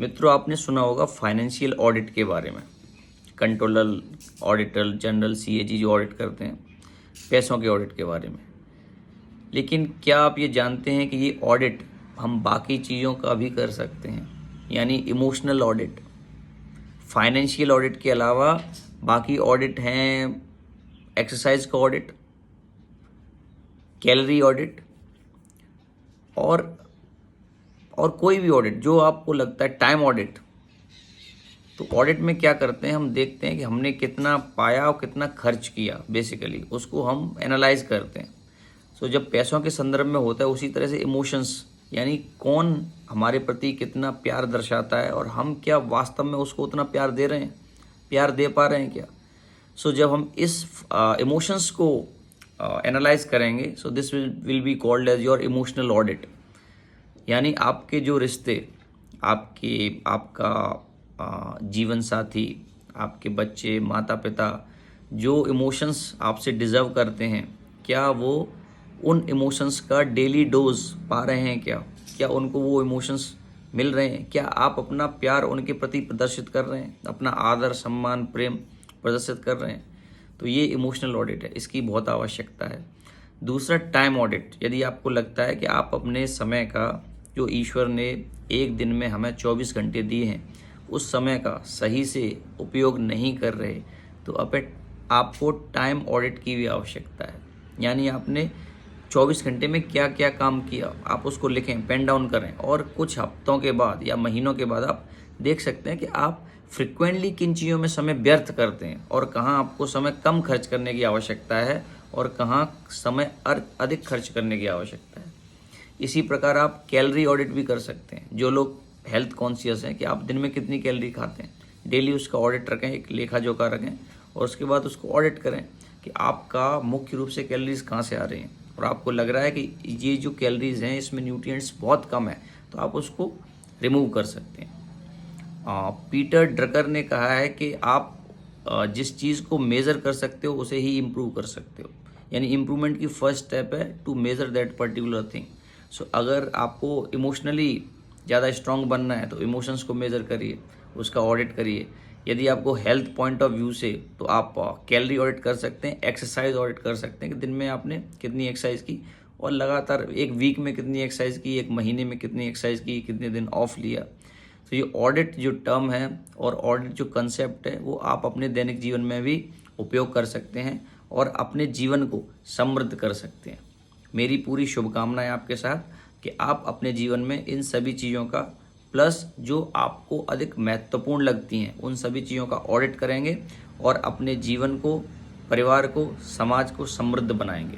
मित्रों, आपने सुना होगा फाइनेंशियल ऑडिट के बारे में। कंट्रोलर, ऑडिटर जनरल, सीएजी जो ऑडिट करते हैं, पैसों के ऑडिट के बारे में। लेकिन क्या आप ये जानते हैं कि ये ऑडिट हम बाकी चीज़ों का भी कर सकते हैं, यानी इमोशनल ऑडिट। फाइनेंशियल ऑडिट के अलावा बाकी ऑडिट हैं एक्सरसाइज का ऑडिट, कैलोरी ऑडिट और कोई भी ऑडिट जो आपको लगता है, टाइम ऑडिट। तो ऑडिट में क्या करते हैं, हम देखते हैं कि हमने कितना पाया और कितना खर्च किया, बेसिकली उसको हम एनालाइज करते हैं। सो जब पैसों के संदर्भ में होता है, उसी तरह से इमोशंस, यानी कौन हमारे प्रति कितना प्यार दर्शाता है और हम क्या वास्तव में उसको उतना प्यार दे रहे हैं, प्यार दे पा रहे हैं क्या। सो जब हम इस इमोशंस को एनालाइज करेंगे, so this will be called as your emotional audit. यानी आपके जो रिश्ते, आपका जीवन साथी, आपके बच्चे, माता पिता जो इमोशंस आपसे डिज़र्व करते हैं, क्या वो उन इमोशंस का डेली डोज पा रहे हैं क्या उनको वो इमोशंस मिल रहे हैं? क्या आप अपना प्यार उनके प्रति प्रदर्शित कर रहे हैं, अपना आदर, सम्मान, प्रेम प्रदर्शित कर रहे हैं? तो ये इमोशनल ऑडिट है, इसकी बहुत आवश्यकता है। दूसरा, टाइम ऑडिट। यदि आपको लगता है कि आप अपने समय का, जो ईश्वर ने एक दिन में हमें 24 घंटे दिए हैं, उस समय का सही से उपयोग नहीं कर रहे, तो आपको टाइम ऑडिट की भी आवश्यकता है। यानी आपने 24 घंटे में क्या क्या काम किया, आप उसको लिखें, पेन डाउन करें, और कुछ हफ्तों के बाद या महीनों के बाद आप देख सकते हैं कि आप फ्रिक्वेंटली किन चीज़ों में समय व्यर्थ करते हैं और कहाँ आपको समय कम खर्च करने की आवश्यकता है और कहाँ समय अधिक खर्च करने की आवश्यकता है। इसी प्रकार आप कैलोरी ऑडिट भी कर सकते हैं। जो लोग हेल्थ कॉन्शियस हैं कि आप दिन में कितनी कैलोरी खाते हैं, डेली उसका ऑडिट रखें, एक लेखा जोखा रखें, और उसके बाद उसको ऑडिट करें कि आपका मुख्य रूप से कैलोरीज कहाँ से आ रही हैं, और आपको लग रहा है कि ये जो कैलोरीज हैं इसमें न्यूट्रिएंट्स बहुत कम है, तो आप उसको रिमूव कर सकते हैं। पीटर ड्रकर ने कहा है कि आप जिस चीज़ को मेज़र कर सकते हो उसे ही इम्प्रूव कर सकते हो। यानी इम्प्रूवमेंट की फर्स्ट स्टेप है to measure that particular thing. So अगर आपको इमोशनली ज़्यादा स्ट्रांग बनना है तो इमोशंस को मेज़र करिए, उसका ऑडिट करिए। यदि आपको हेल्थ पॉइंट ऑफ व्यू से, तो आप कैलोरी ऑडिट कर सकते हैं, एक्सरसाइज ऑडिट कर सकते हैं कि दिन में आपने कितनी एक्सरसाइज की और लगातार एक वीक में कितनी एक्सरसाइज की, एक महीने में कितनी एक्सरसाइज की, कितने दिन ऑफ लिया। तो ये ऑडिट जो टर्म है और ऑडिट जो कंसेप्ट है, वो आप अपने दैनिक जीवन में भी उपयोग कर सकते हैं और अपने जीवन को समृद्ध कर सकते हैं। मेरी पूरी शुभकामनाएं आपके साथ कि आप अपने जीवन में इन सभी चीज़ों का, प्लस जो आपको अधिक महत्वपूर्ण लगती हैं, उन सभी चीज़ों का ऑडिट करेंगे और अपने जीवन को, परिवार को, समाज को समृद्ध बनाएंगे।